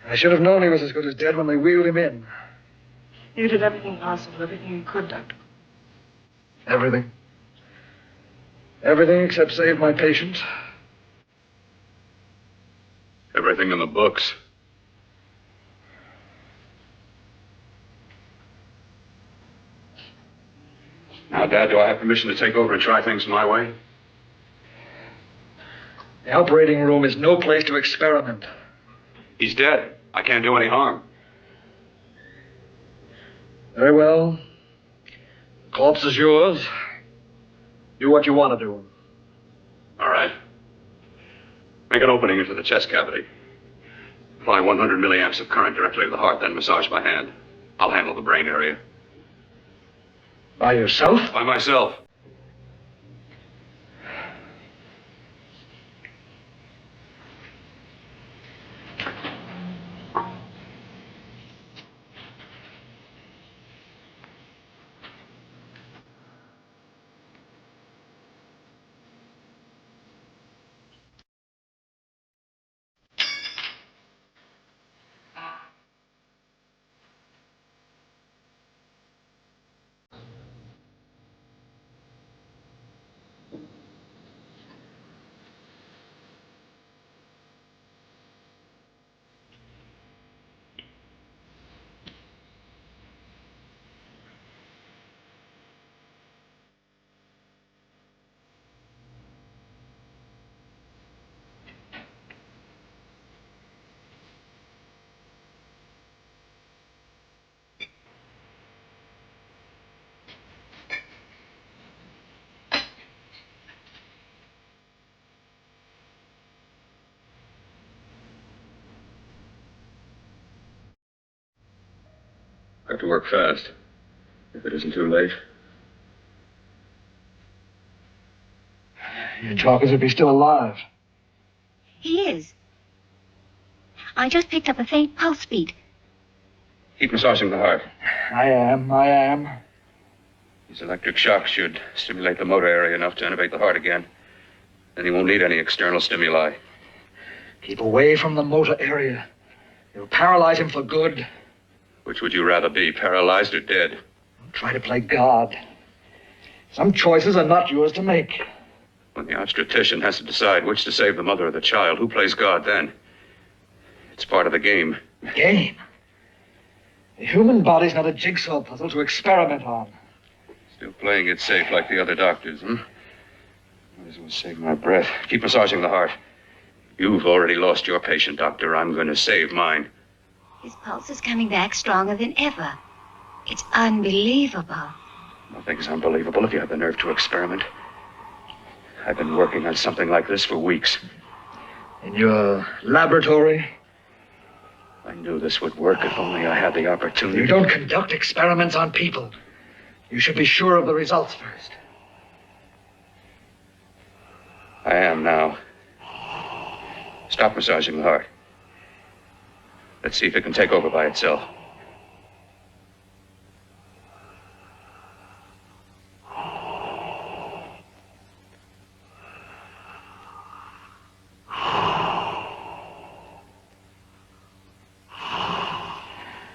I should have known he was as good as dead when they wheeled him in. You did everything possible, everything you could, Doctor. Everything. Everything except save my patient. Everything in the books. Now, Dad, do I have permission to take over and try things my way? The operating room is no place to experiment. He's dead. I can't do any harm. Very well. The corpse is yours. Do what you want to do. All right. Make an opening into the chest cavity. Apply 100 milliamps of current directly to the heart, then massage by hand. I'll handle the brain area. By yourself? By myself. I have to work fast, if it isn't too late. You talk as if he's still alive. He is. I just picked up a faint pulse beat. Keep massaging the heart. I am. These electric shocks should stimulate the motor area enough to innervate the heart again. Then he won't need any external stimuli. Keep away from the motor area. You'll paralyze him for good. Which would you rather be, paralyzed or dead? Don't try to play God. Some choices are not yours to make. When the obstetrician has to decide which to save the mother or the child, who plays God then? It's part of the game. Game? The human body's not a jigsaw puzzle to experiment on. Still playing it safe like the other doctors, Might as well save my breath. Keep massaging the heart. You've already lost your patient, Doctor. I'm going to save mine. His pulse is coming back stronger than ever. It's unbelievable. Nothing's unbelievable if you have the nerve to experiment. I've been working on something like this for weeks. In your laboratory? I knew this would work if only I had the opportunity. You don't conduct experiments on people. You should be sure of the results first. I am now. Stop massaging the heart. Let's see if it can take over by itself.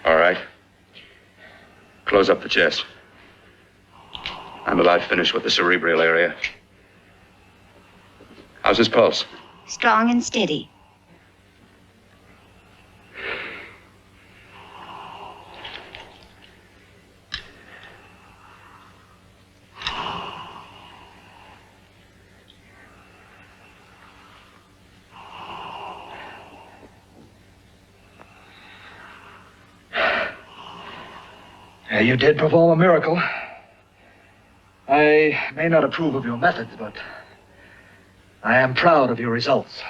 All right. Close up the chest. I'm about finished with the cerebral area. How's his pulse? Strong and steady. You did perform a miracle. I may not approve of your methods, but I am proud of your results.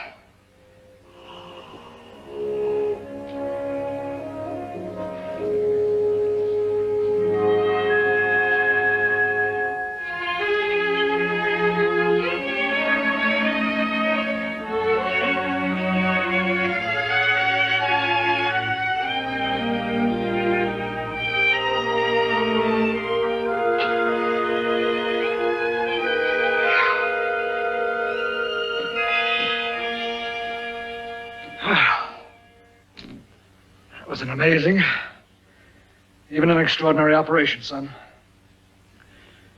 wasn't amazing. Even an extraordinary operation, son.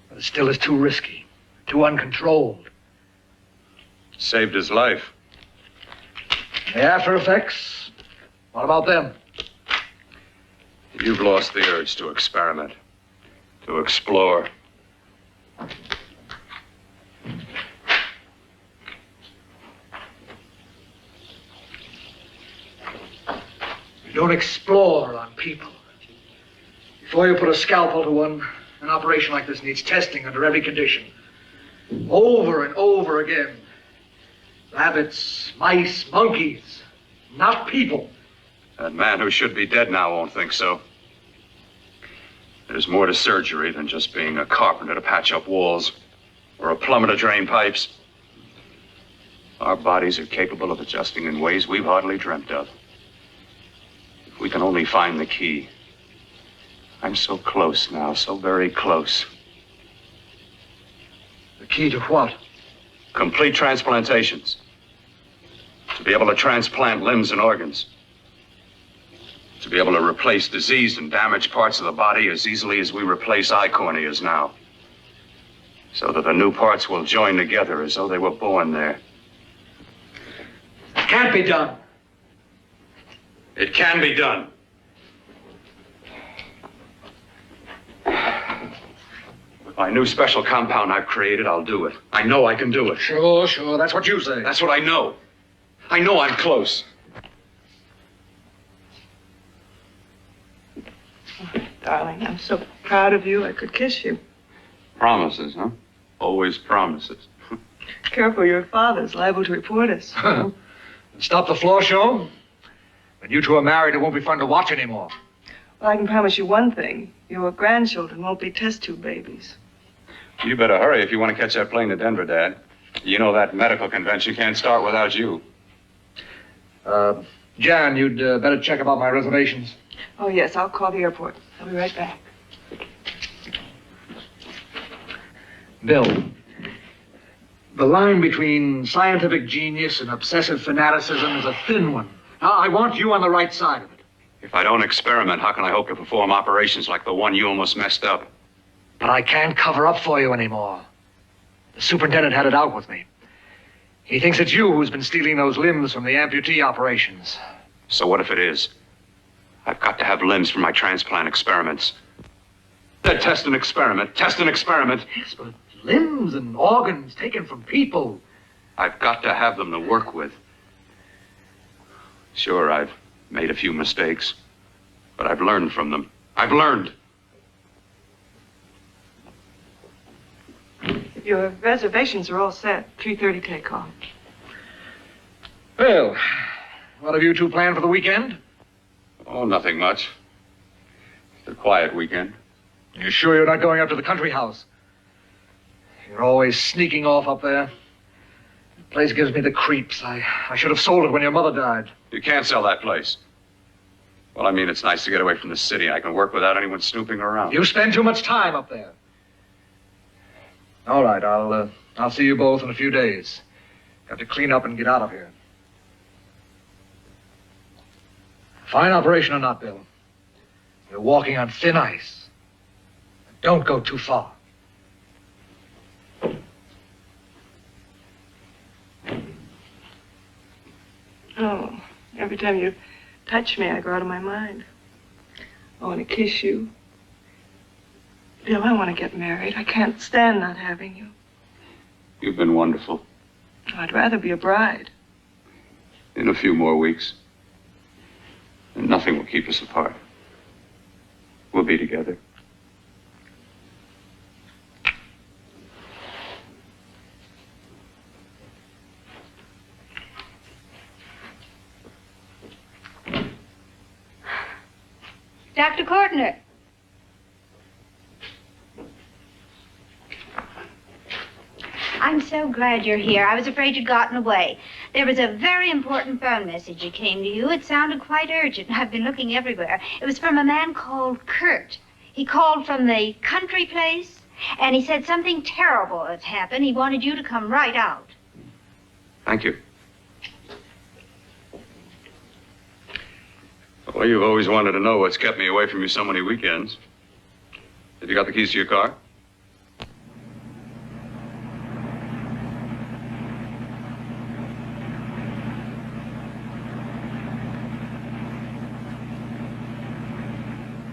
But it still is too risky, too uncontrolled. Saved his life. The after effects, what about them? You've lost the urge to experiment, to explore. You don't explore on people. Before you put a scalpel to one, an operation like this needs testing under every condition. Over and over again. Rabbits, mice, monkeys, not people. That man who should be dead now won't think so. There's more to surgery than just being a carpenter to patch up walls or a plumber to drain pipes. Our bodies are capable of adjusting in ways we've hardly dreamt of. If we can only find the key. I'm so close now, so very close. The key to what? Complete transplantations. To be able to transplant limbs and organs. To be able to replace diseased and damaged parts of the body as easily as we replace eye corneas now. So that the new parts will join together as though they were born there. It can't be done. It can be done. With my new special compound I've created, I'll do it. I know I can do it. Sure, that's what you say. That's what I know. I know I'm close. Oh, darling, I'm so proud of you, I could kiss you. Promises, huh? Always promises. Careful, your father's liable to report us. Stop the floor show. When you two are married, it won't be fun to watch anymore. Well, I can promise you one thing. Your grandchildren won't be test tube babies. You better hurry if you want to catch that plane to Denver, Dad. You know that medical convention can't start without you. Jan, you'd better check about my reservations. Oh, yes, I'll call the airport. I'll be right back. Bill, the line between scientific genius and obsessive fanaticism is a thin one. I want you on the right side of it. If I don't experiment, how can I hope to perform operations like the one you almost messed up? But I can't cover up for you anymore. The superintendent had it out with me. He thinks it's you who's been stealing those limbs from the amputee operations. So what if it is? I've got to have limbs for my transplant experiments. Then test an experiment. Test an experiment. Yes, but limbs and organs taken from people. I've got to have them to work with. Sure, I've made a few mistakes, but I've learned from them. I've learned. Your reservations are all set. 3:30 takeoff. Well, what have you two planned for the weekend? Oh, nothing much. It's a quiet weekend. You sure you're not going up to the country house? You're always sneaking off up there. The place gives me the creeps. I should have sold it when your mother died. You can't sell that place. Well, I mean, it's nice to get away from the city. I can work without anyone snooping around. You spend too much time up there. All right, I'll see you both in a few days. Got to clean up and get out of here. Fine operation or not, Bill. You're walking on thin ice. Don't go too far. Oh, every time you touch me, I go out of my mind. I want to kiss you. Bill, I want to get married. I can't stand not having you. You've been wonderful. I'd rather be a bride. In a few more weeks. And nothing will keep us apart. We'll be together. Dr. Cortner. I'm so glad you're here. I was afraid you'd gotten away. There was a very important phone message that came to you. It sounded quite urgent. I've been looking everywhere. It was from a man called Kurt. He called from the country place, and he said something terrible had happened. He wanted you to come right out. Thank you. Well, you've always wanted to know what's kept me away from you so many weekends. Have you got the keys to your car?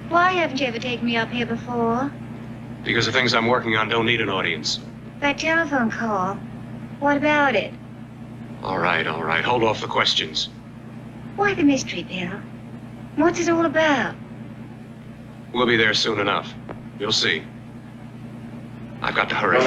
Why haven't you ever taken me up here before? Because the things I'm working on don't need an audience. That telephone call. What about it? All right. Hold off the questions. Why the mystery, Bill? What's it all about? We'll be there soon enough. You'll see. I've got to hurry.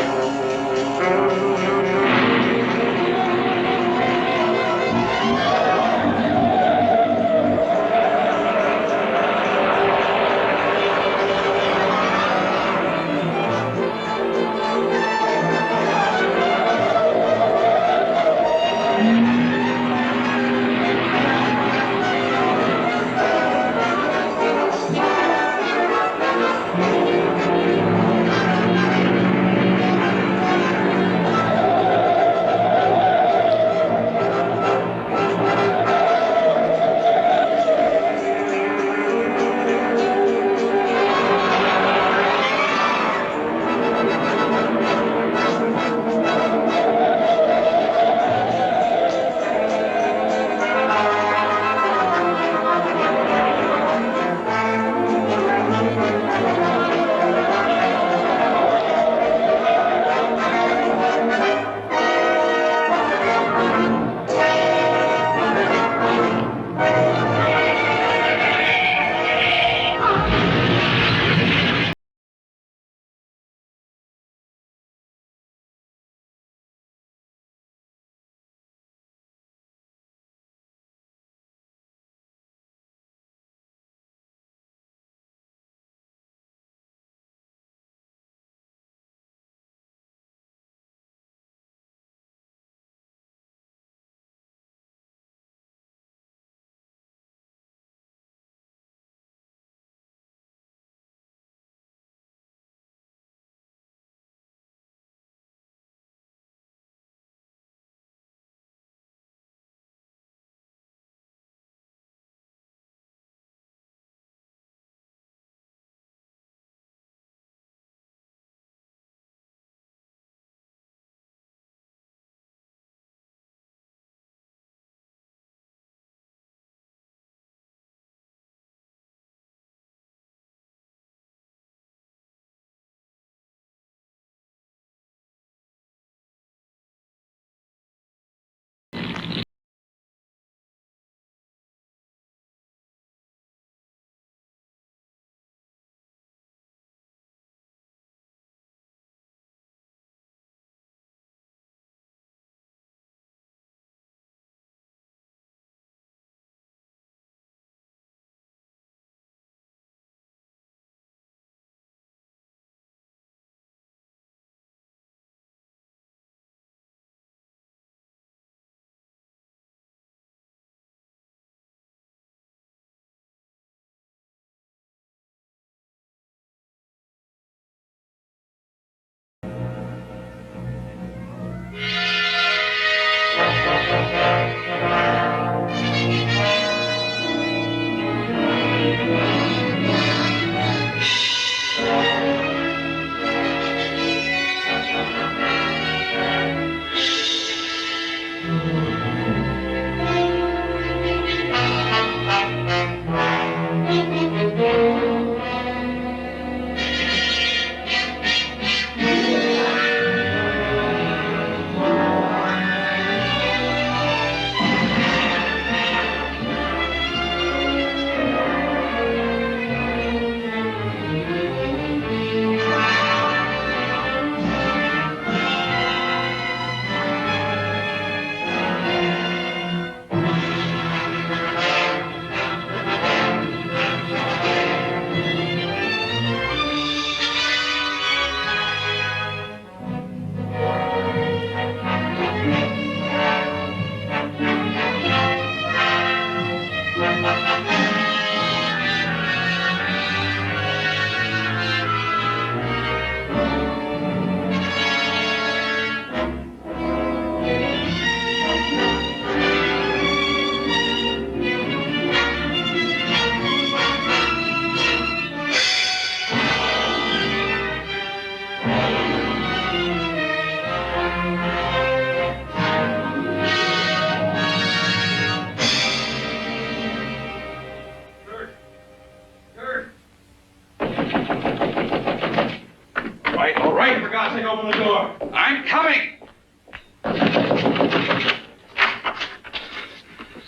I'm coming!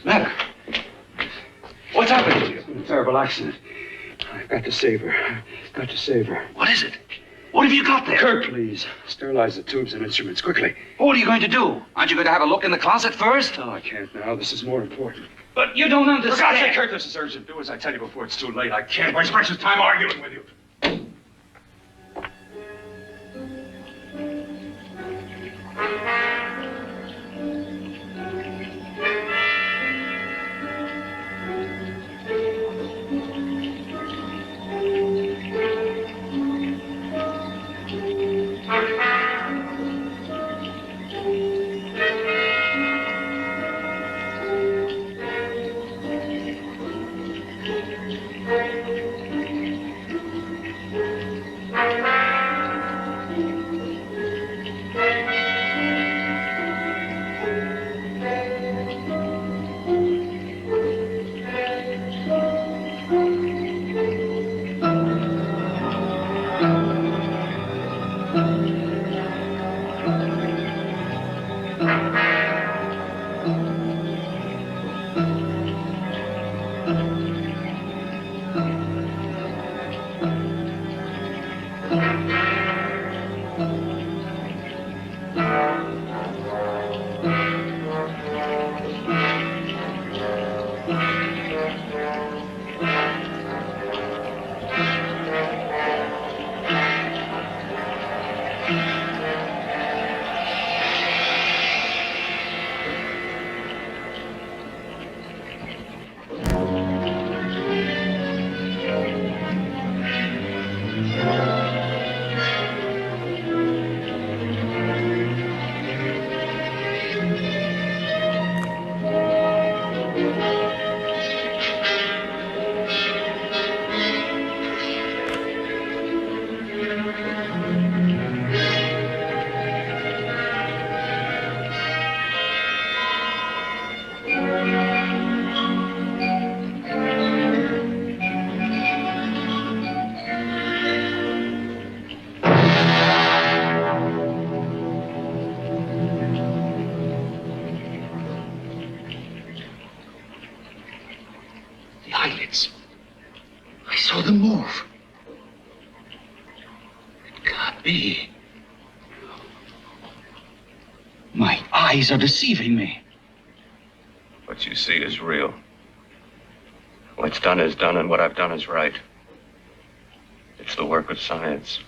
Matter? What's happened to you? It's been a terrible accident. I've got to save her. I've got to save her. What is it? What have you got there? Kirk, please. Sterilize the tubes and instruments quickly. What are you going to do? Aren't you going to have a look in the closet first? No, I can't now. This is more important. But you don't understand. For God's sake, Kirk, this is urgent. Do as I tell you before it's too late. I can't waste precious time arguing with you. Eyes are deceiving me. What you see is real. What's done is done, and what I've done is right. It's the work of science.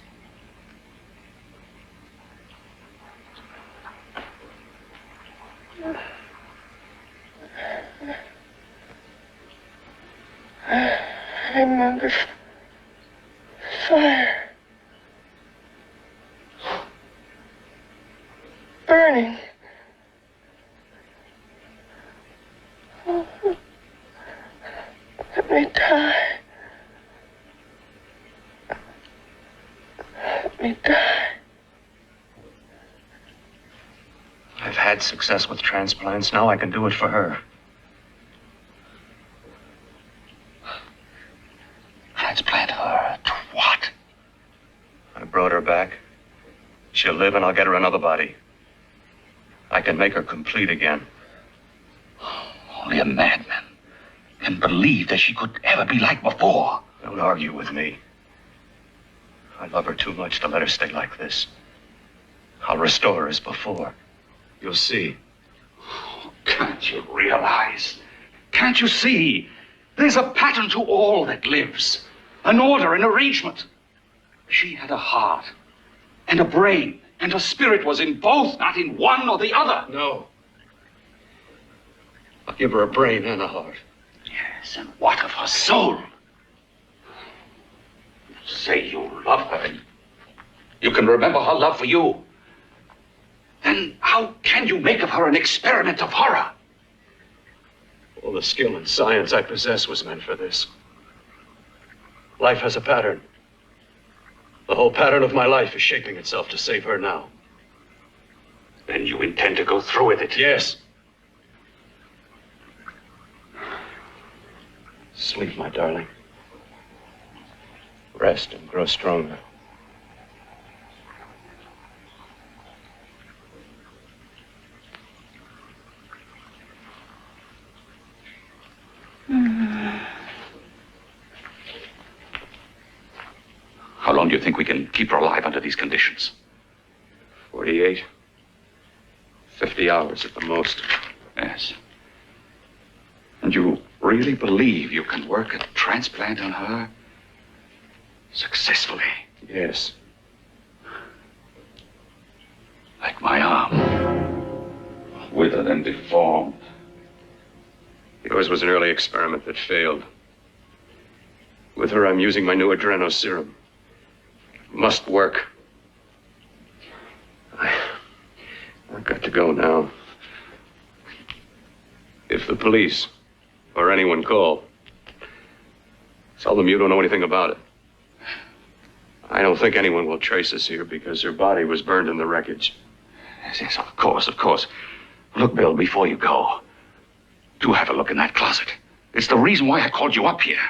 I'm on the fire. Burning. Let me die. Let me die. I've had success with transplants. Now I can do it for her. Transplant her to what? I brought her back. She'll live, and I'll get her another body. I can make her complete again. Only a madman can believe that she could ever be like before. Don't argue with me. I love her too much to let her stay like this. I'll restore her as before. You'll see. Can't you realize? Can't you see? There's a pattern to all that lives. An order, an arrangement. She had a heart and a brain, and her spirit was in both, not in one or the other. No. I'll give her a brain and a heart. Yes, and what of her soul? You say you love her, and you can remember her love for you. Then how can you make of her an experiment of horror? All the skill and science I possess was meant for this. Life has a pattern. The whole pattern of my life is shaping itself to save her now. Then you intend to go through with it? Yes. Sleep, my darling. Rest and grow stronger. long do you think we can keep her alive under these conditions? 48. 50 hours at the most. Yes. And you really believe you can work a transplant on her successfully? Yes. Like my arm. Withered and deformed. Yours was an early experiment that failed. With her, I'm using my new adreno serum. Must work. I've got to go now. If the police or anyone call, tell them you don't know anything about it. I don't think anyone will trace us here because her body was burned in the wreckage. Yes, of course, of course. Look, Bill, before you go, do have a look in that closet. It's the reason why I called you up here.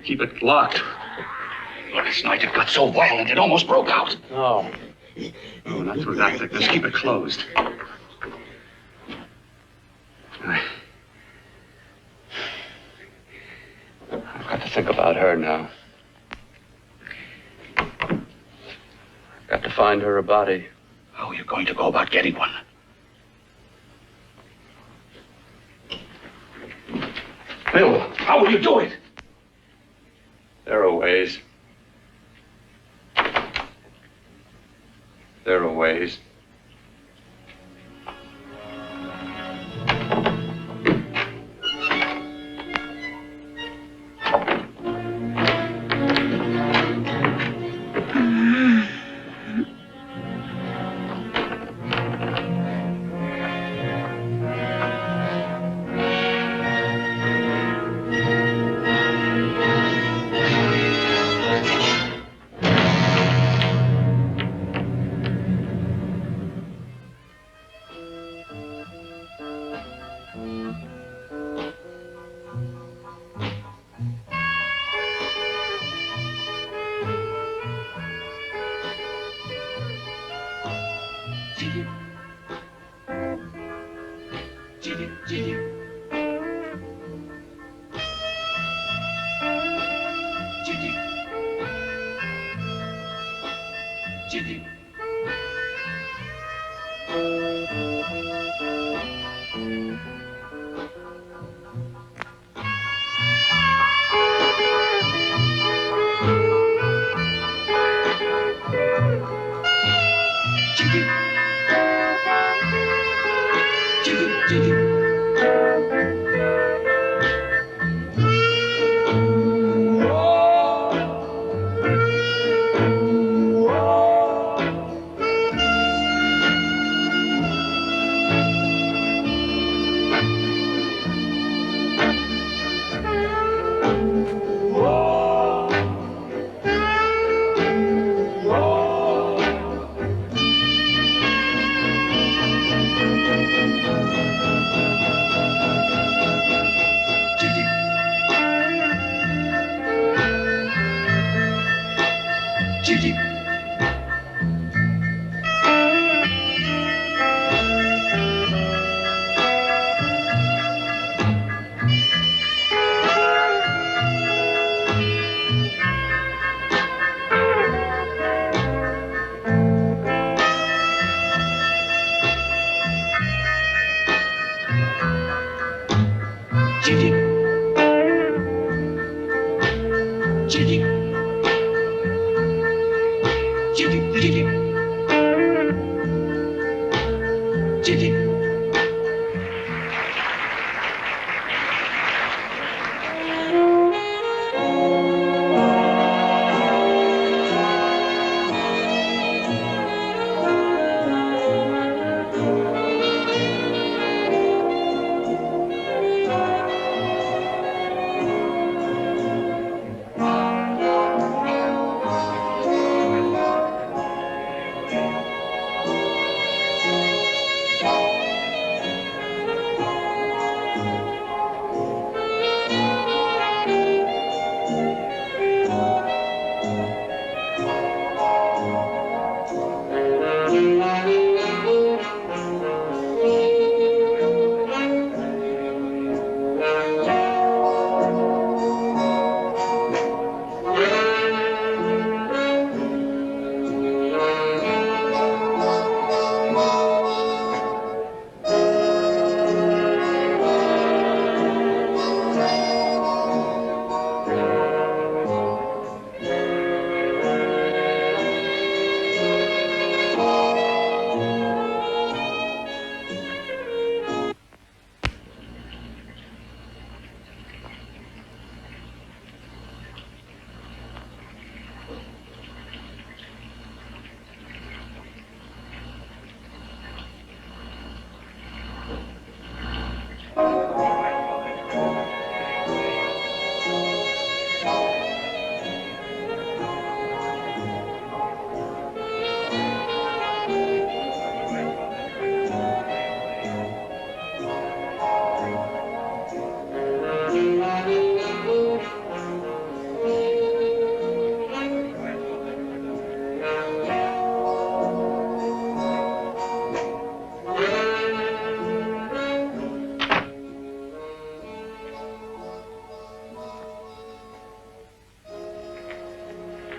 Keep it locked. Last night it got so violent it almost broke out. No. No, not through that thickness. Keep it closed. I've got to think about her now. I've got to find her a body. How are you going to go about getting one? Bill, how will you do it? There are ways. There are ways.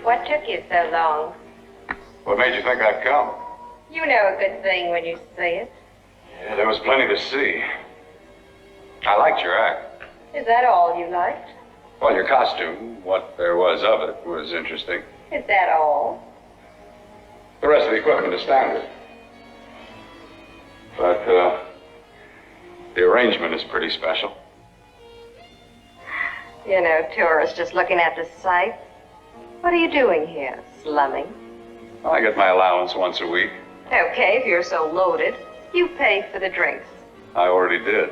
What took you so long? What made you think I'd come? You know a good thing when you see it. Yeah, there was plenty to see. I liked your act. Is that all you liked? Well, your costume, what there was of it, was interesting. Is that all? The rest of the equipment is standard. But, the arrangement is pretty special. You know, tourists just looking at the sights. What are you doing here? Slumming? Well, I get my allowance once a week. Okay, if you're so loaded, you pay for the drinks. I already did.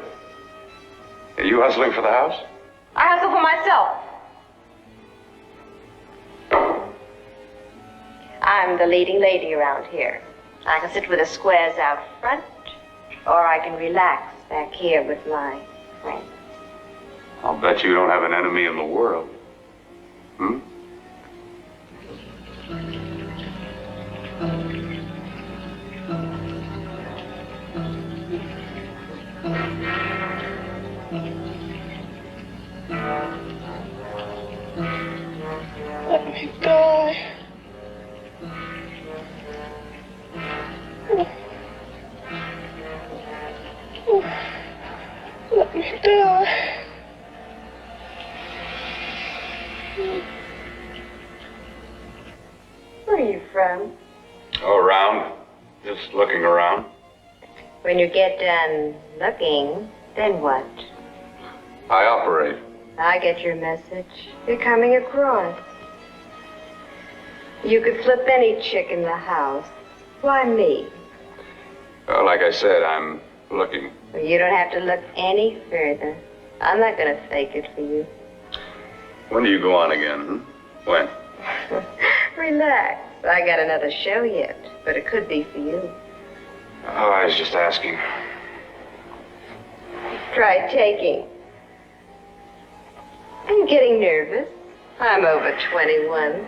Are you hustling for the house? I hustle for myself. I'm the leading lady around here. I can sit with the squares out front, or I can relax back here with my friends. I'll bet you don't have an enemy in the world. Hmm? Let me die. Let me die. Where are you from? Oh, around. Just looking around. When you get done looking, then what? I operate. I get your message. You're coming across. You could flip any chick in the house. Why me? Well, like I said, I'm looking. Well, you don't have to look any further. I'm not going to fake it for you. When do you go on again? Hmm? When? Relax. I got another show yet, but it could be for you. Oh, I was just asking. Try taking. Are you getting nervous? I'm over 21.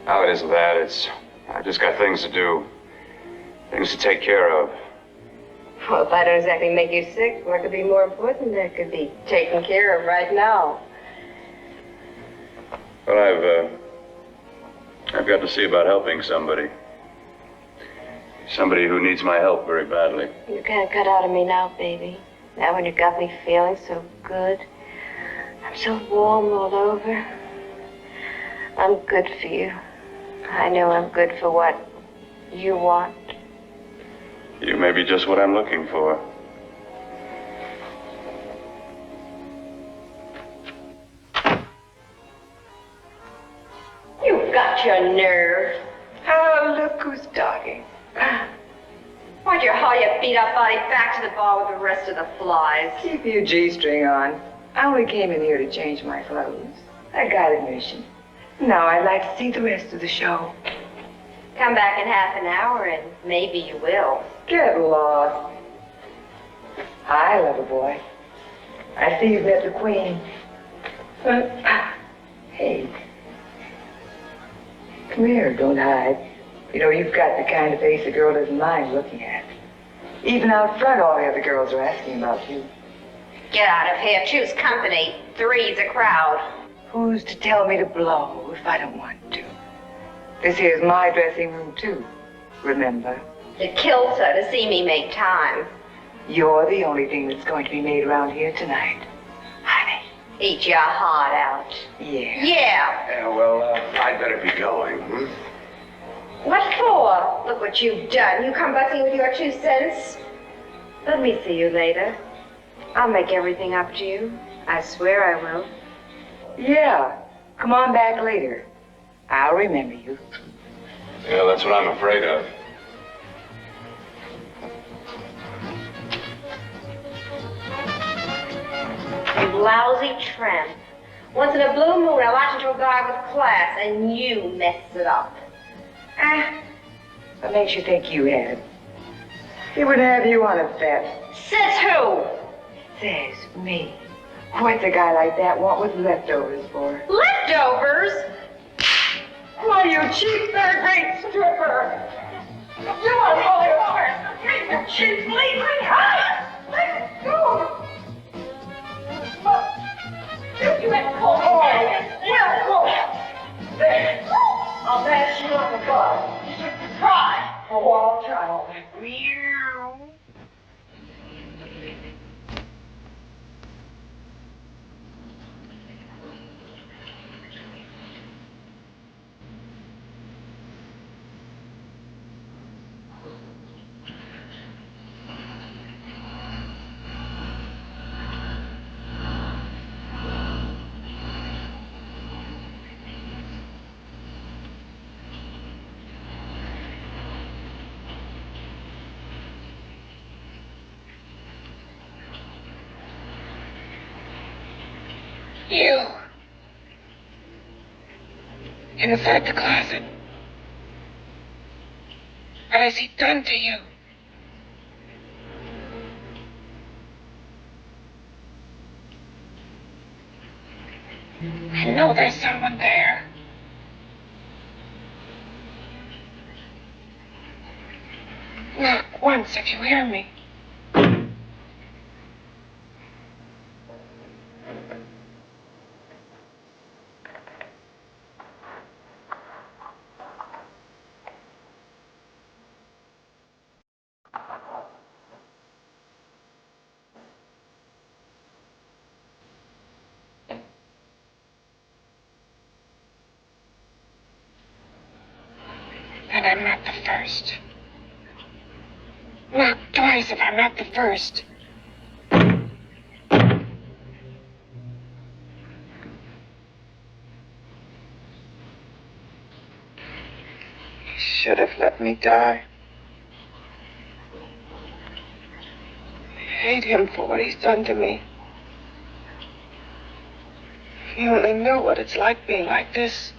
Oh, it isn't that. I just got things to do. Things to take care of. Well, if I don't exactly make you sick, what could be more important that could be taken care of right now? Well, I've got to see about helping somebody. Somebody who needs my help very badly. You can't cut out of me now, baby. Now when you got me feeling so good. I'm so warm all over. I'm good for you. I know I'm good for what you want. You may be just what I'm looking for. You've got your nerve. Oh, look who's talking. Why'd you haul your beat-up body back to the bar with the rest of the flies? Keep your G-string on. I only came in here to change my clothes. I got admission. Now I'd like to see the rest of the show. Come back in half an hour and maybe you will. Get lost. Hi, little boy. I see you've met the queen. Hey. Come here, don't hide. You know, you've got the kind of face a girl doesn't mind looking at. Even out front, all the other girls are asking about you. Get out of here. Choose company. Three's a crowd. Who's to tell me to blow if I don't want to? This here's my dressing room, too. Remember? It kills her to see me make time. You're the only thing that's going to be made around here tonight. Honey. Eat your heart out. Yeah. Yeah. Yeah, well, I'd better be going. Hmm? What for? Look what you've done. You come busting with your 2 cents. Let me see you later. I'll make everything up to you. I swear I will. Yeah. Come on back later. I'll remember you. Yeah, that's what I'm afraid of. You lousy tramp. Once in a blue moon, I latched into a guy with class, and you messed it up. What makes you think you had? He would have you on a bet. Says who? Says me. What's a guy like that want with leftovers for? Leftovers? Why, you cheap third-rate stripper! You want to call your cheap bleeding? Let go! You went cold. Oh, well, God. Try. Oh, I'll try all that. Meow. You. Inside the closet. What has he done to you? I know there's someone there. Knock once if you hear me. And I'm not the first. Knock twice if I'm not the first. He should have let me die. I hate him for what he's done to me. If he only knew what it's like being like this.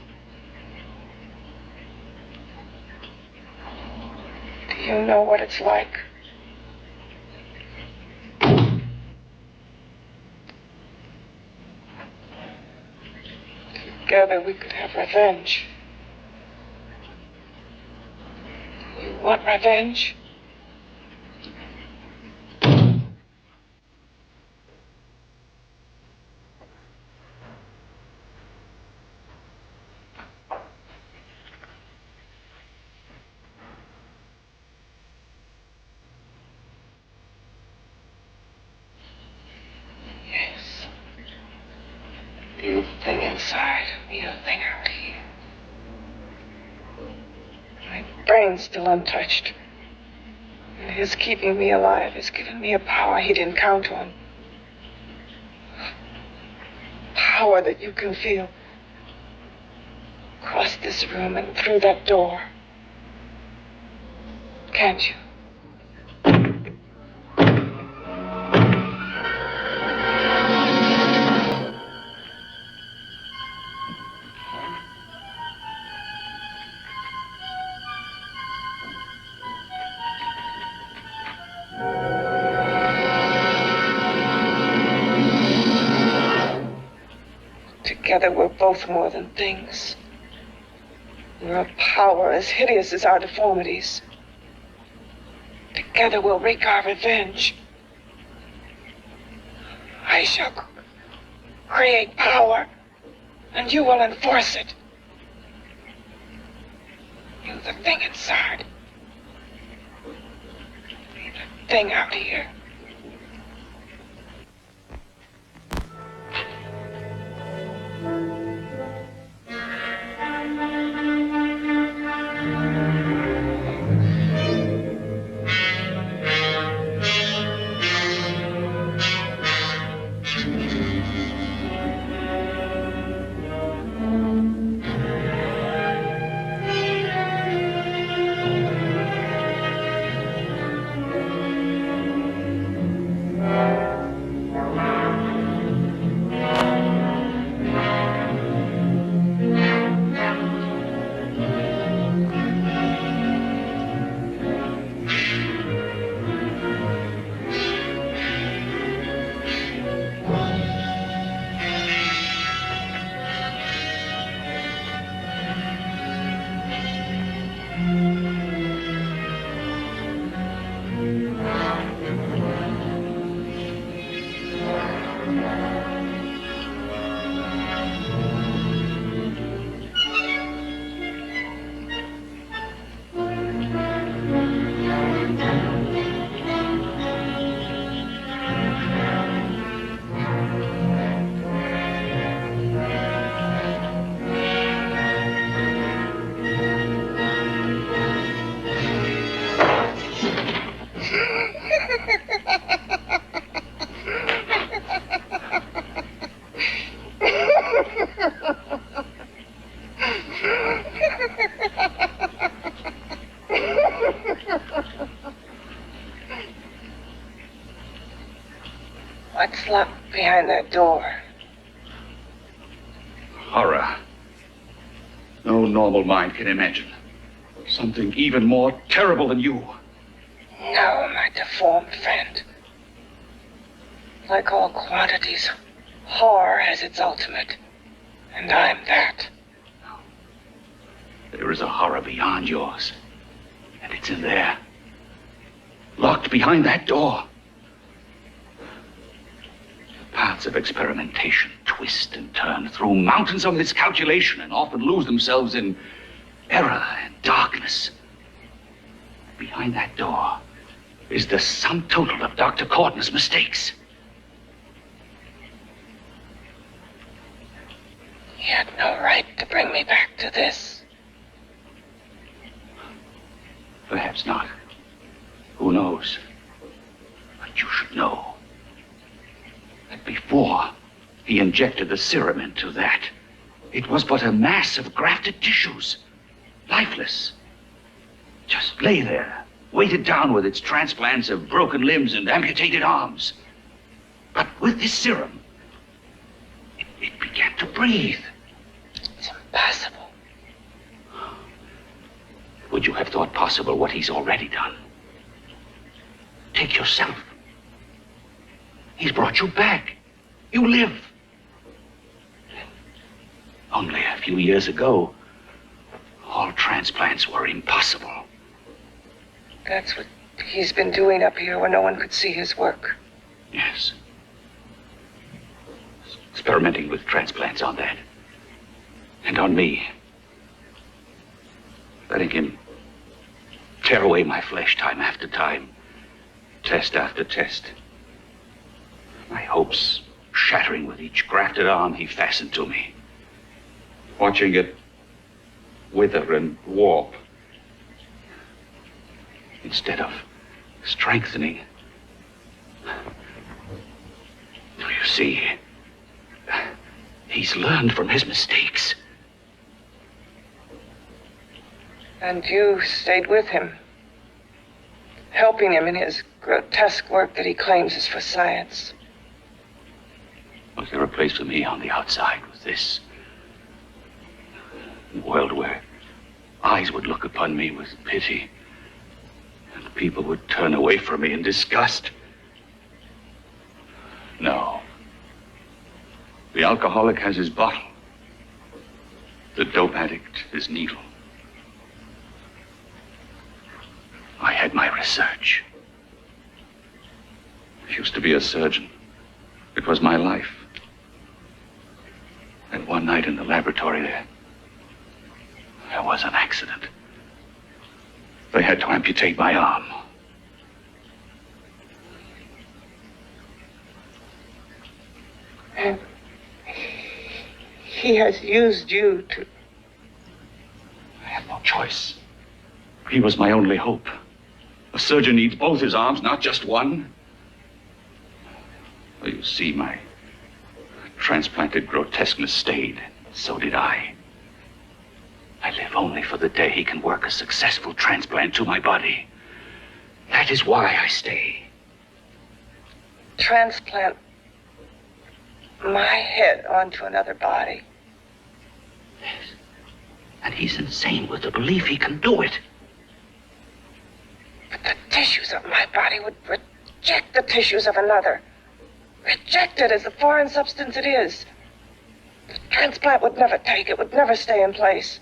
Do you know what it's like? Together we could have revenge. You want revenge? You thing inside, you thing out here. My brain's still untouched. And his keeping me alive has given me a power he didn't count on. Power that you can feel. Across this room and through that door. Can't you? Together we're both more than things. We're a power as hideous as our deformities. Together we'll wreak our revenge. I shall create power, and you will enforce it. You the thing inside. Me the thing out here. locked behind that door. Horror. No normal mind can imagine. Something even more terrible than you. No, my deformed friend. Like all quantities, horror has its ultimate. And I'm that. There is a horror beyond yours. And it's in there. Locked behind that door. The paths of experimentation twist and turn through mountains of miscalculation and often lose themselves in error and darkness. Behind that door is the sum total of Dr. Cortner's mistakes. He had no right to bring me back to this. Perhaps not. Who knows? But you should know that before he injected the serum into that, it was but a mass of grafted tissues, lifeless. Just lay there, weighted down with its transplants of broken limbs and amputated arms. But with this serum, it began to breathe. It's impossible. Would you have thought possible what he's already done? Take yourself. He's brought you back. You live. Only a few years ago, all transplants were impossible. That's what he's been doing up here where no one could see his work. Yes. Experimenting with transplants on that. And on me. Letting him tear away my flesh time after time. Test after test. My hopes shattering with each grafted arm he fastened to me. Watching it wither and warp. Instead of strengthening. You see, he's learned from his mistakes. And you stayed with him, helping him in his grotesque work that he claims is for science. Was there a place for me on the outside with this? A world where eyes would look upon me with pity, and people would turn away from me in disgust. No. The alcoholic has his bottle. The dope addict his needle. I had my research. I used to be a surgeon. It was my life. And one night in the laboratory there was an accident. They had to amputate my arm. And he has used you to... I had no choice. He was my only hope. A surgeon needs both his arms, not just one. Well, you see, my transplanted grotesqueness stayed. So did I. I live only for the day he can work a successful transplant to my body. That is why I stay. Transplant my head onto another body. Yes. And he's insane with the belief he can do it. But the tissues of my body would reject the tissues of another. Reject it as the foreign substance it is. The transplant would never take it, would never stay in place.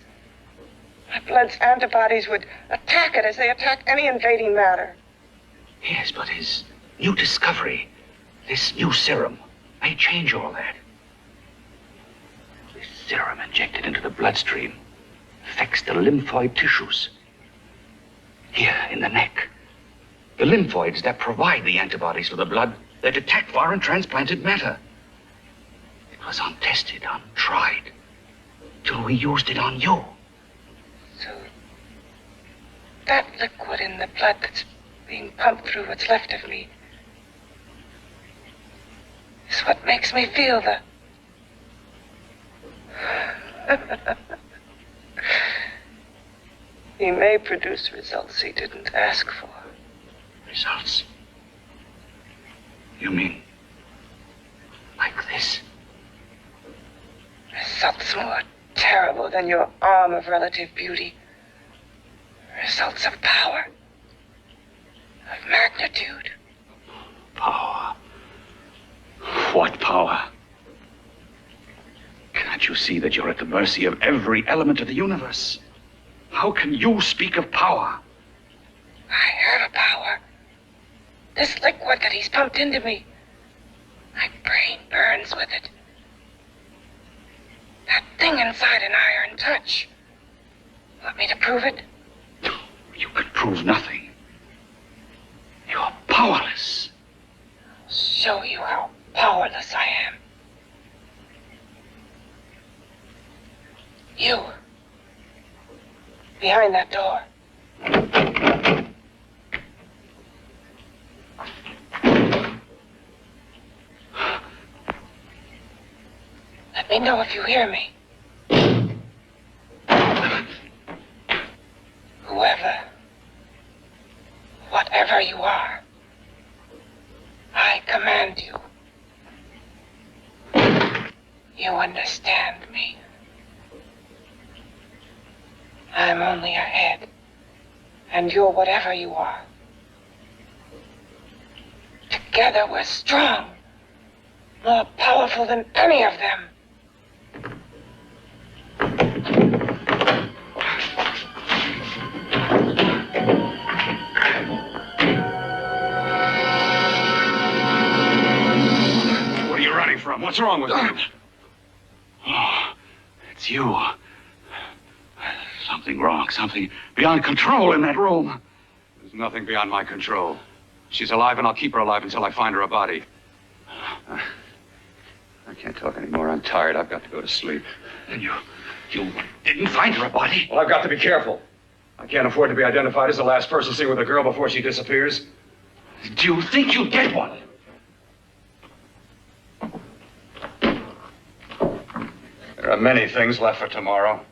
My blood's antibodies would attack it as they attack any invading matter. Yes, but his new discovery, this new serum, may change all that. This serum injected into the bloodstream affects the lymphoid tissues. Here in the neck. The lymphoids that provide the antibodies for the blood that attack foreign transplanted matter. It was untested, untried, till we used it on you. So that liquid in the blood that's being pumped through what's left of me is what makes me feel the... He may produce results he didn't ask for. Results? You mean Results more terrible than your arm of relative beauty. Results of power, of magnitude. Power? What power? Can't you see that you're at the mercy of every element of the universe? How can you speak of power? I have a power. This liquid that he's pumped into me. My brain burns with it. That thing inside an iron touch. Want me to prove it? You could prove nothing. You're powerless. I'll show you how powerless I am. You. Behind that door. Let me know if you hear me. Whoever, whatever you are, I command you. You understand me. I'm only a head, and you're whatever you are. Together we're strong, more powerful than any of them. What are you running from? What's wrong with you? Oh, it's you. Something wrong, something beyond control in that room. There's nothing beyond my control. She's alive, and I'll keep her alive until I find her a body. I can't talk anymore. I'm tired. I've got to go to sleep. And you didn't find her a body? Well, I've got to be careful. I can't afford to be identified as the last person seen with a girl before she disappears. Do you think you'll get one? There are many things left for tomorrow.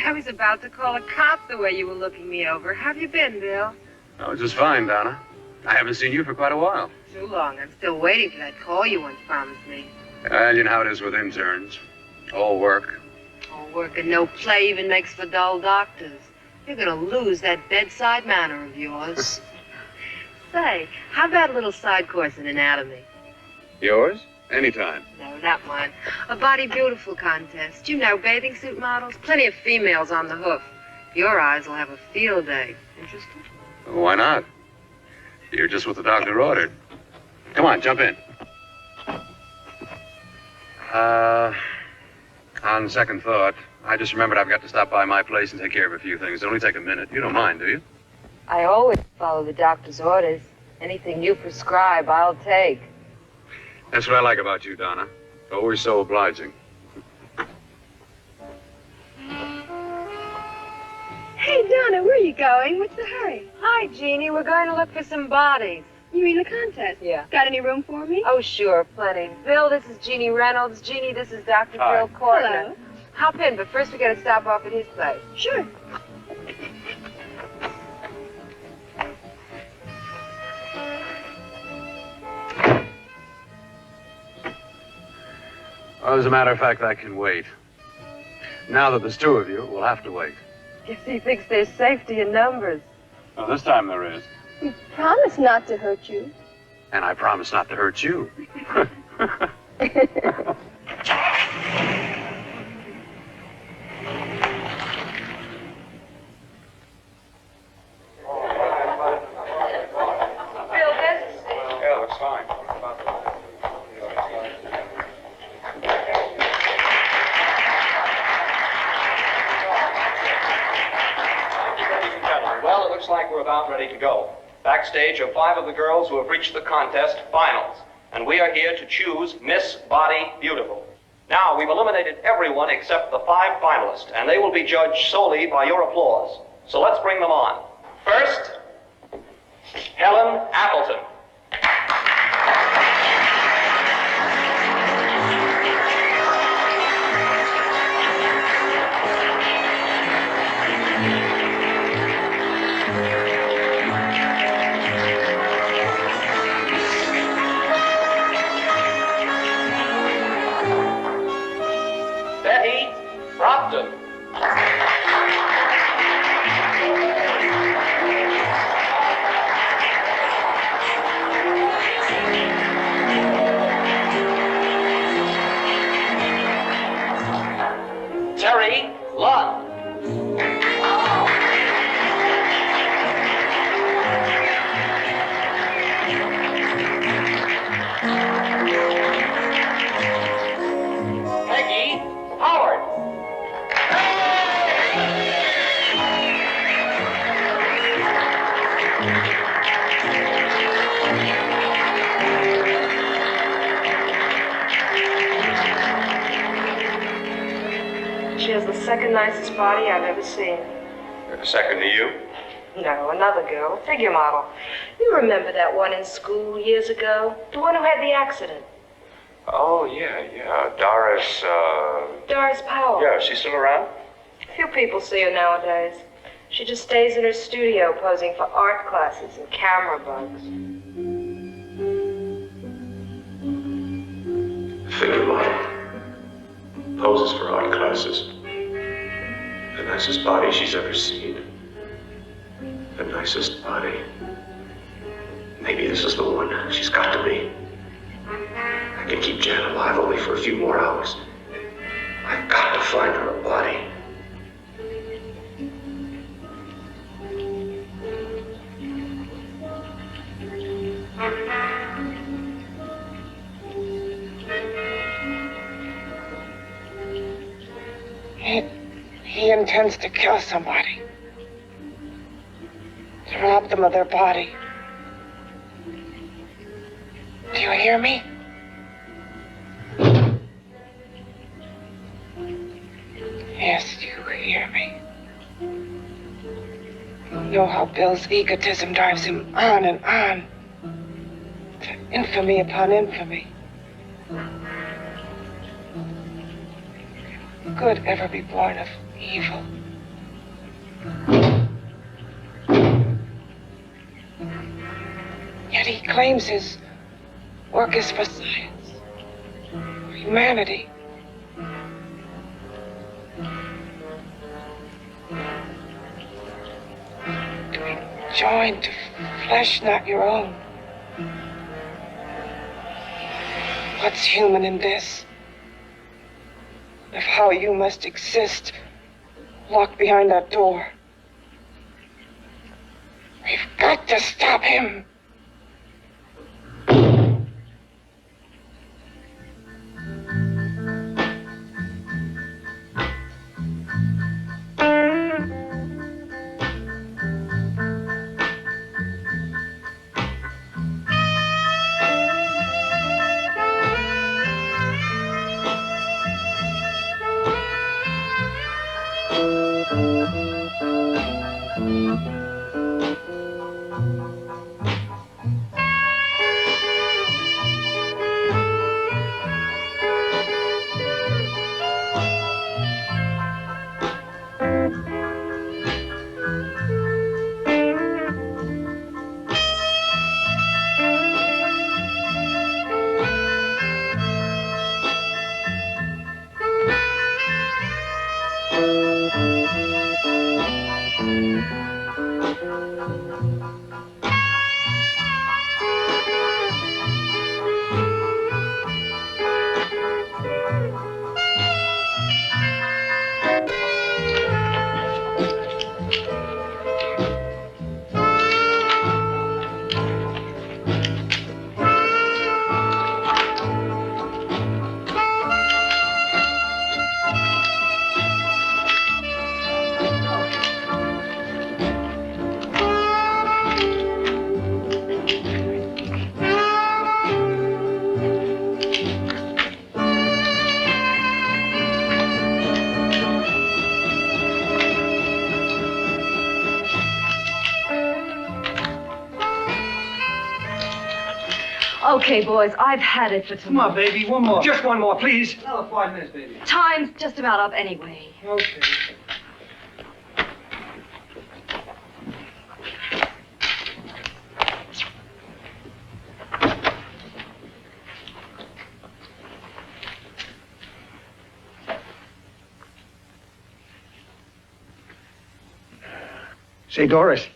I was about to call a cop the way you were looking me over. How have you been, Bill? Oh, just fine, Donna. I haven't seen you for quite a while. Too long. I'm still waiting for that call you once promised me. Well, you know how it is with interns. All work. All work and no play even makes for dull doctors. You're going to lose that bedside manner of yours. Say, how about a little side course in anatomy? Yours? Anytime. No, not mine. A body beautiful contest. You know, bathing suit models. Plenty of females on the hoof. Your eyes will have a field day. Interested? Well, why not? You're just what the doctor ordered. Come on, jump in. On second thought, I just remembered I've got to stop by my place and take care of a few things. It'll only take a minute. You don't mind, do you? I always follow the doctor's orders. Anything you prescribe, I'll take. That's what I like about you, Donna. Always so obliging. Hey, Donna, where are you going? What's the hurry? Hi, Jeannie. We're going to look for some bodies. You mean the contest? Yeah. Got any room for me? Oh, sure, plenty. Bill, this is Jeannie Reynolds. Jeannie, this is Dr. Hi. Bill Cortner. Hello. Hop in, but first we got to stop off at his place. Sure. Well, as a matter of fact, I can wait. Now that there's two of you, we'll have to wait. Guess he thinks there's safety in numbers. Well, this time there is. We promise not to hurt you. And I promise not to hurt you. Yeah, looks fine. Well, it looks like we're about ready to go. Backstage are 5 of the girls who have reached the contest finals, and we are here to choose Miss Body Beautiful. Now, we've eliminated everyone except the 5 finalists, and they will be judged solely by your applause. So let's bring them on. First, Helen Appleton. Betty Brockton. Terry Lund. Peggy Howard. She has the second nicest body I've ever seen. Second to you. No, another girl, a figure model. You remember that one in school years ago? The one who had the accident. Oh, yeah. Doris, Doris Powell. Yeah, is she still around? Few people see her nowadays. She just stays in her studio posing for art classes and camera bugs. Figure model. Poses for art classes. The nicest body she's ever seen. The nicest body. Maybe this is the one. She's got to be. I can keep Jan alive only for a few more hours. I've got to find her a body. He intends to kill somebody. To rob them of their body. Do you hear me? Yes, you hear me. You know how Bill's egotism drives him on and on. To infamy upon infamy. Good ever be born of evil? Yet he claims his work is for science, for humanity. To be joined to flesh not your own. What's human in this? Of how you must exist, locked behind that door. We've got to stop him. Okay, boys, I've had it for tomorrow. Come on, baby, one more. Just one more, please. Another 5 minutes, baby. Time's just about up anyway. Okay. Say, Doris,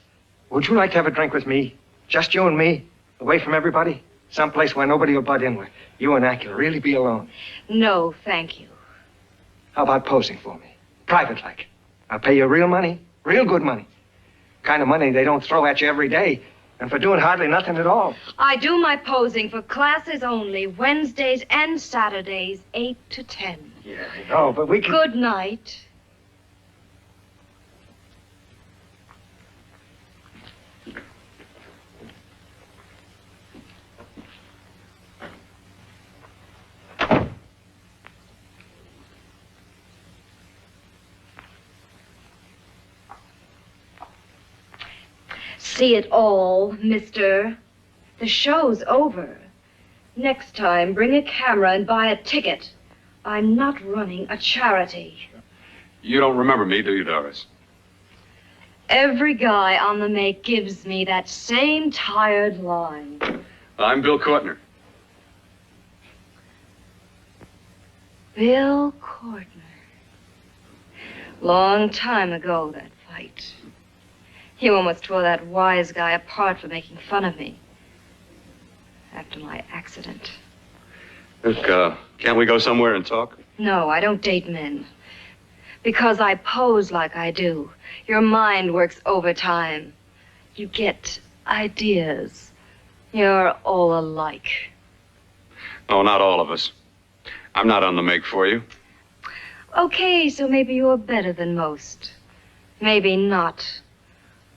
would you like to have a drink with me? Just you and me? Away from everybody? Someplace where nobody will butt in, where you and I can really be alone. No, thank you. How about posing for me? Private like. I'll pay you real money, real good money. Kind of money they don't throw at you every day, and for doing hardly nothing at all. I do my posing for classes only, Wednesdays and Saturdays, 8 to 10. Yeah, I know, but we can... Good night. See it all, mister. The show's over. Next time, bring a camera and buy a ticket. I'm not running a charity. You don't remember me, do you, Doris? Every guy on the make gives me that same tired line. I'm Bill Cortner. Bill Cortner. Long time ago, that fight. You almost tore that wise guy apart for making fun of me. After my accident. Look, can't we go somewhere and talk? No, I don't date men. Because I pose like I do. Your mind works overtime. You get ideas. You're all alike. Oh, not all of us. I'm not on the make for you. Okay, so maybe you're better than most. Maybe not.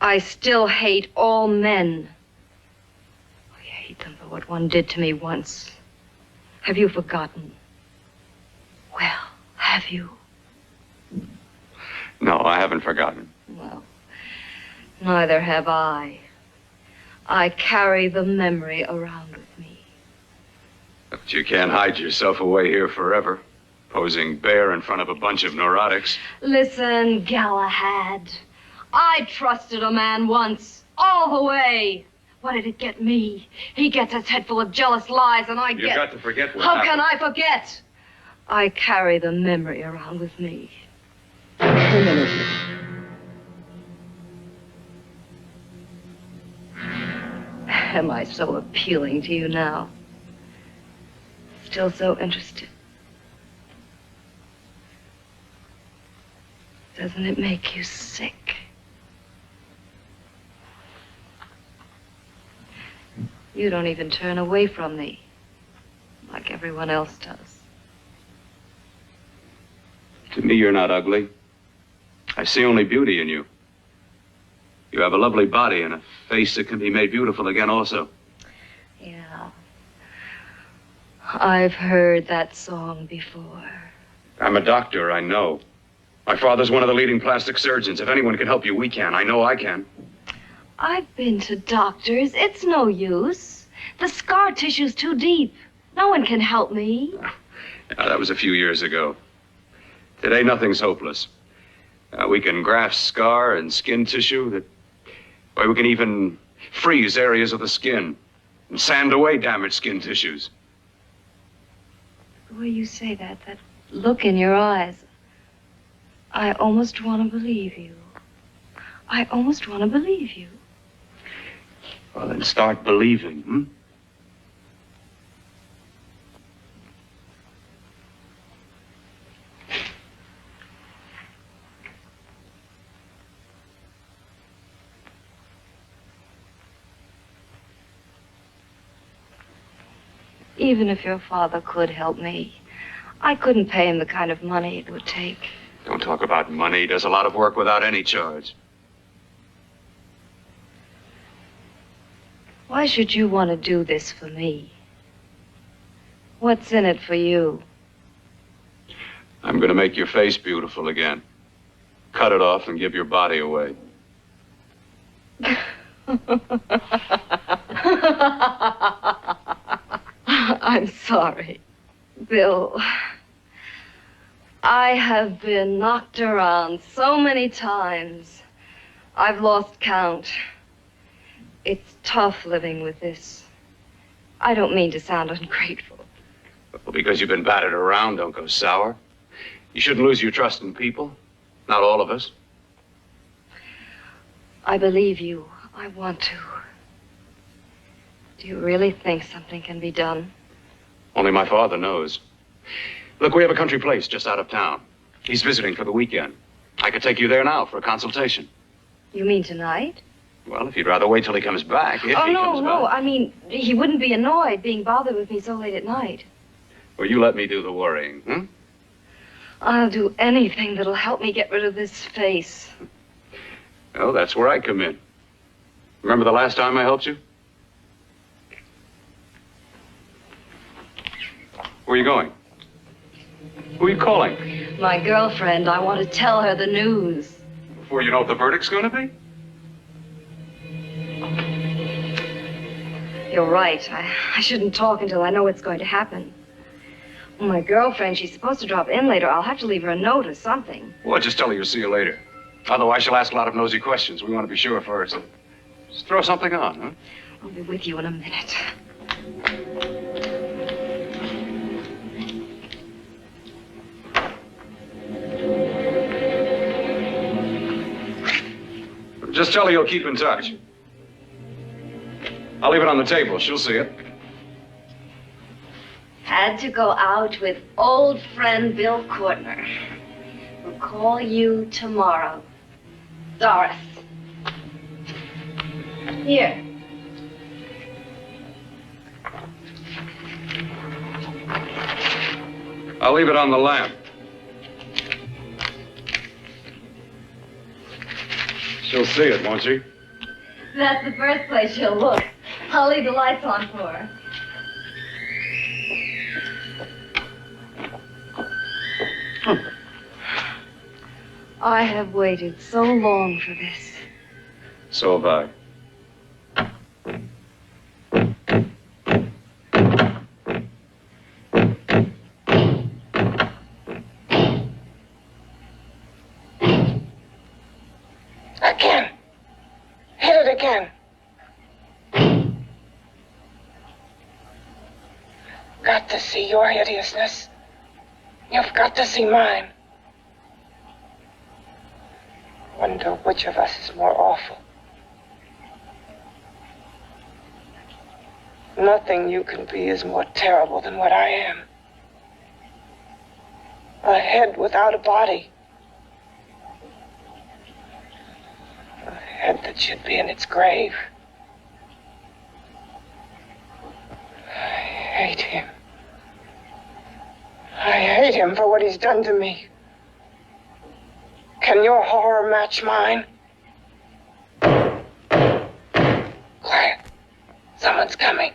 I still hate all men. I hate them for what one did to me once. Have you forgotten? Well, have you? No, I haven't forgotten. Well, neither have I. I carry the memory around with me. But you can't hide yourself away here forever, posing bare in front of a bunch of neurotics. Listen, Galahad. I trusted a man once, all the way. What did it get me? He gets his head full of jealous lies, and I get... You've got to forget what How happened. can I forget? I carry the memory around with me. Am I so appealing to you now? Still so interested? Doesn't it make you sick? You don't even turn away from me, like everyone else does. To me, you're not ugly. I see only beauty in you. You have a lovely body and a face that can be made beautiful again also. Yeah. I've heard that song before. I'm a doctor, I know. My father's one of the leading plastic surgeons. If anyone can help you, we can. I know I can. I've been to doctors. It's no use. The scar tissue's too deep. No one can help me. Yeah, that was a few years ago. Today, nothing's hopeless. We can graft scar and skin tissue that... Well, we can even freeze areas of the skin and sand away damaged skin tissues. The way you say that look in your eyes, I almost want to believe you. I almost want to believe you. Well, then start believing, hmm? Even if your father could help me, I couldn't pay him the kind of money it would take. Don't talk about money. He does a lot of work without any charge. Why should you want to do this for me? What's in it for you? I'm going to make your face beautiful again. Cut it off and give your body away. I'm sorry, Bill. I have been knocked around so many times. I've lost count. It's tough living with this. I don't mean to sound ungrateful. Well, because you've been battered around, don't go sour. You shouldn't lose your trust in people. Not all of us. I believe you. I want to. Do you really think something can be done? Only my father knows. Look, we have a country place just out of town. He's visiting for the weekend. I could take you there now for a consultation. You mean tonight? Well, if you'd rather wait till he comes back, if he comes no. back. I mean, he wouldn't be annoyed being bothered with me so late at night. Well, you let me do the worrying, hmm? I'll do anything that'll help me get rid of this face. Well, that's where I come in. Remember the last time I helped you? Where are you going? Who are you calling? My girlfriend. I want to tell her the news. Before you know what the verdict's going to be? You're right. I shouldn't talk until I know what's going to happen. Well, my girlfriend, she's supposed to drop in later. I'll have to leave her a note or something. Well, just tell her you'll see you later. Otherwise, she'll ask a lot of nosy questions. We want to be sure first. Just throw something on, huh? I'll be with you in a minute. Just tell her you'll keep in touch. I'll leave it on the table. She'll see it. Had to go out with old friend Bill Cortner. We'll call you tomorrow. Doris. Here. I'll leave it on the lamp. She'll see it, won't she? That's the first place she'll look. I'll leave the lights on for her. I have waited so long for this. So have I. Again. Hit it again. Got to see your hideousness. You've got to see mine. Wonder which of us is more awful. Nothing you can be is more terrible than what I am. A head without a body. A head that should be in its grave. I hate him. I hate him for what he's done to me. Can your horror match mine? Quiet. Someone's coming.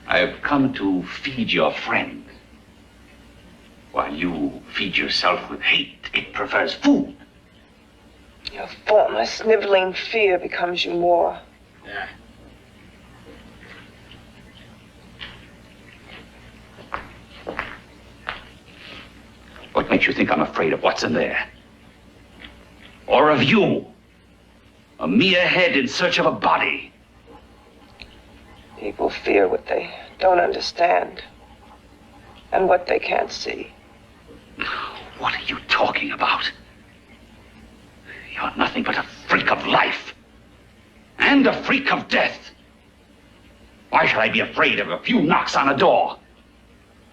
I have come to feed your friend. While you feed yourself with hate, it prefers food. Your former sniveling fear becomes you more. Yeah. What makes you think I'm afraid of what's in there? Or of you? A mere head in search of a body. People fear what they don't understand and what they can't see. What are you talking about? You're nothing but a freak of life. And a freak of death. Why should I be afraid of a few knocks on a door?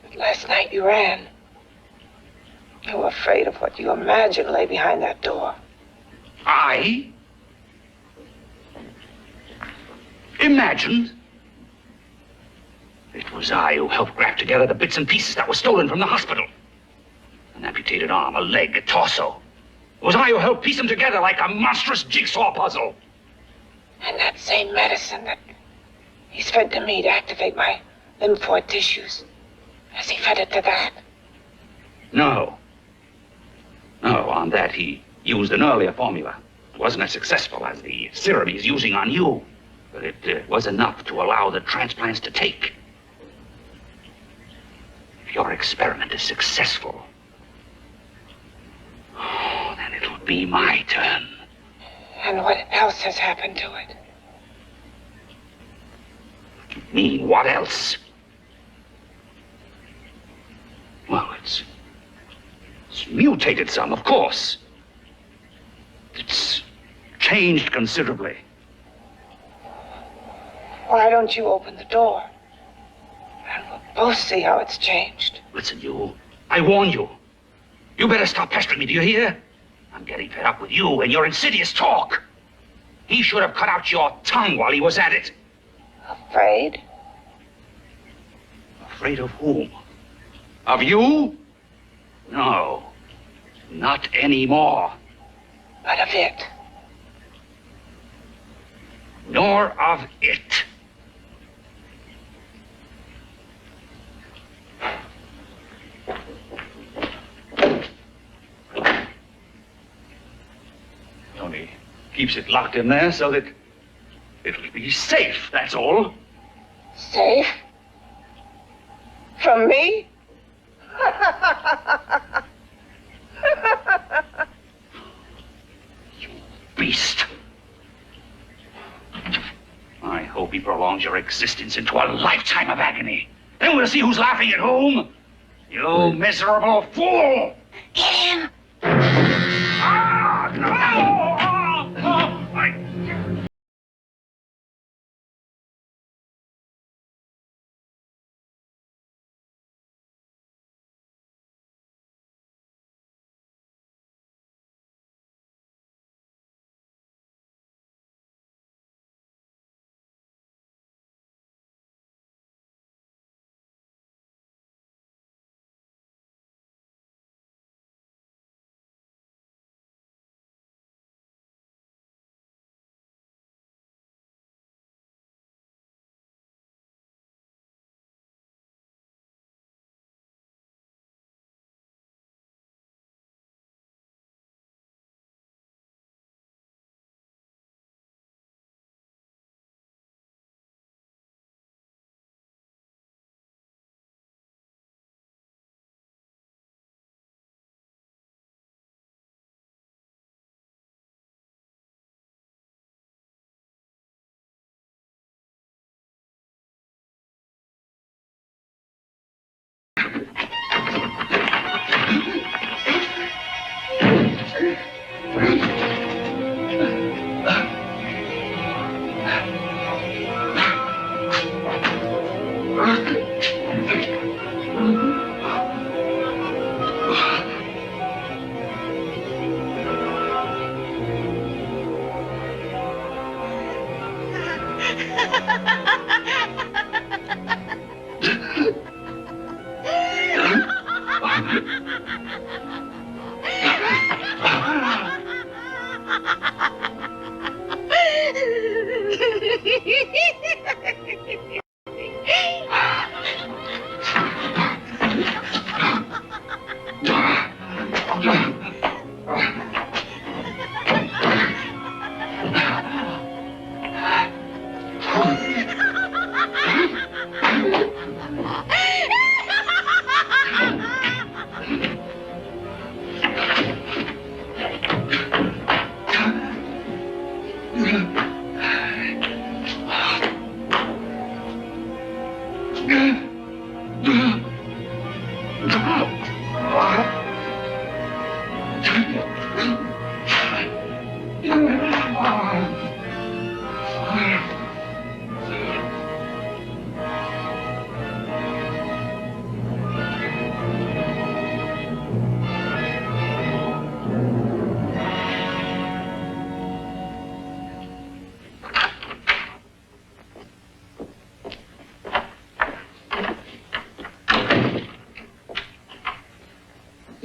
But last night you ran. You were afraid of what you imagined lay behind that door. I? Imagined? It was I who helped graft together the bits and pieces that were stolen from the hospital. An amputated arm, a leg, a torso. It was I who helped piece them together like a monstrous jigsaw puzzle. And that same medicine that he's fed to me to activate my lymphoid tissues. Has he fed it to that? No. No, on that he used an earlier formula. It wasn't as successful as the serum he's using on you, but it was enough to allow the transplants to take. If your experiment is successful, then it'll be my turn. And what else has happened to it? What do you mean, what else? Well, it's mutated some, of course. It's changed considerably. Why don't you open the door? And we'll both see how it's changed. Listen, you. I warn you. You better stop pestering me, do you hear? I'm getting fed up with you and your insidious talk. He should have cut out your tongue while he was at it. Afraid? Afraid of whom? Of you? No, not anymore. But of it. Nor of it. Only keeps it locked in there so that it'll be safe, that's all. Safe? From me? You beast. I hope he prolongs your existence into a lifetime of agony. Then we'll see who's laughing at whom. You miserable fool! Get him! Ah, no!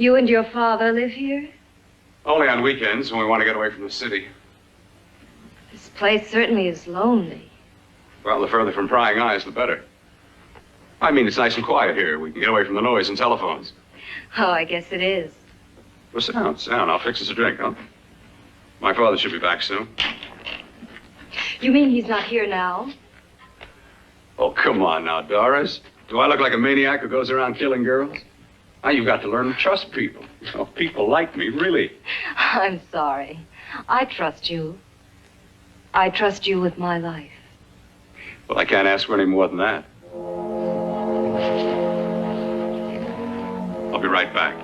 You and your father live here? Only on weekends when we want to get away from the city. This place certainly is lonely. Well, the further from prying eyes, the better. I mean, it's nice and quiet here. We can get away from the noise and telephones. Oh, I guess it is. Well, sit down, sit down. I'll fix us a drink, huh? My father should be back soon. You mean he's not here now? Oh, come on now, Doris. Do I look like a maniac who goes around killing girls? Now, you've got to learn to trust people. Oh, people like me, really. I'm sorry. I trust you. I trust you with my life. Well, I can't ask for any more than that. I'll be right back.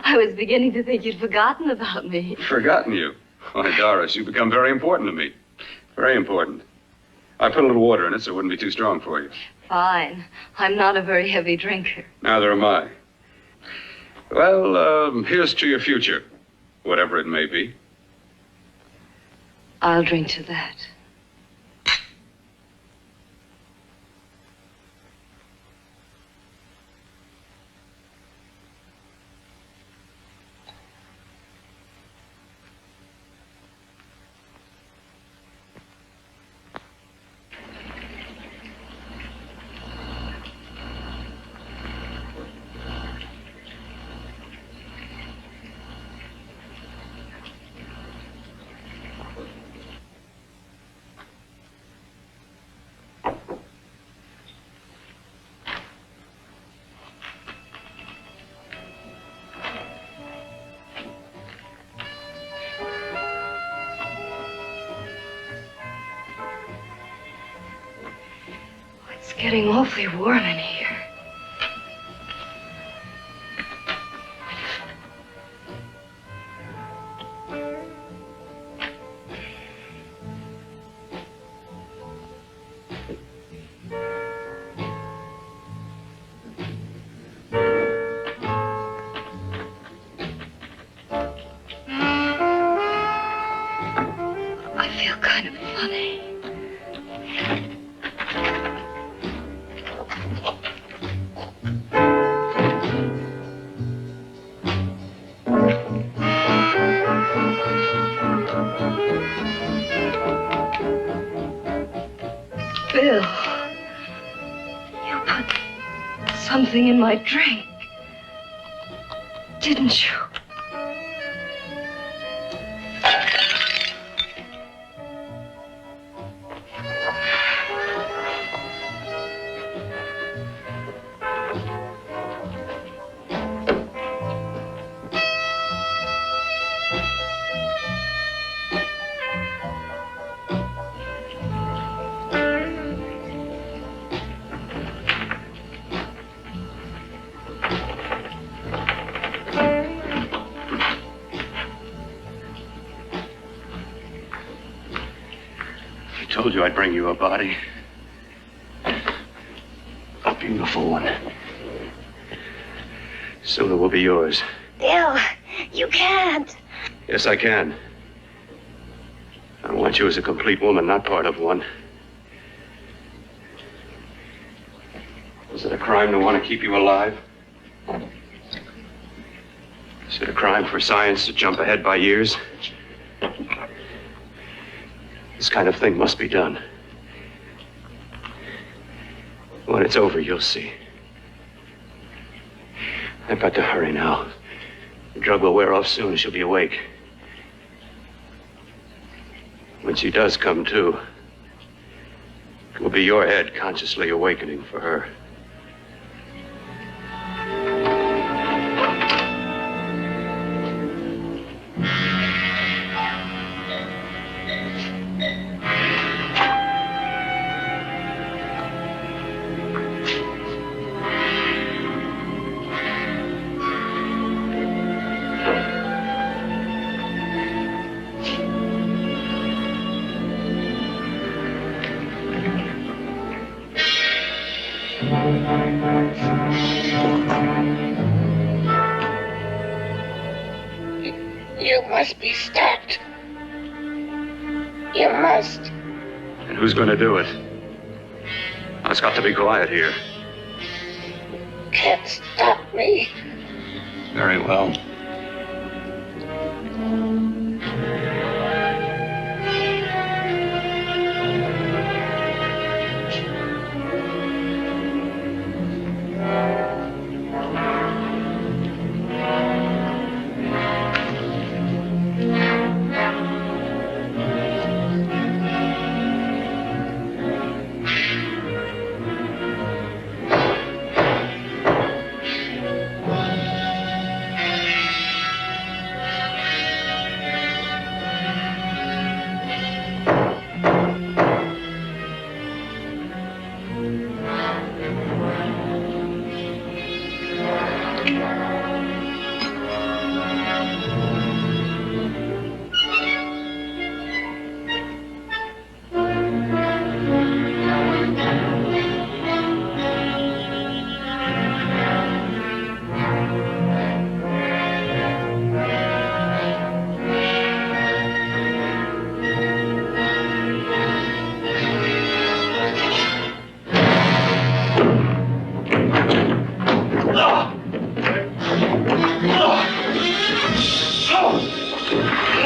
I was beginning to think you'd forgotten about me. Forgotten you? Why, Doris, you've become very important to me. Very important. I put a little water in it so it wouldn't be too strong for you. Fine. I'm not a very heavy drinker. Neither am I. Well, here's to your future, whatever it may be. I'll drink to that. It's getting awfully warm in here. something in my drink. Didn't you? I told you I'd bring you a body. A beautiful one. Soon it will be yours. Bill, you can't. Yes, I can. I want you as a complete woman, not part of one. Was it a crime to want to keep you alive? Is it a crime for science to jump ahead by years? This kind of thing must be done. When it's over, you'll see. I've got to hurry now. The drug will wear off soon. She'll be awake. When she does come to, it will be your head consciously awakening for her. You must be stopped. You must. And who's going to do it? It's got to be quiet here. Can't stop me. Very well.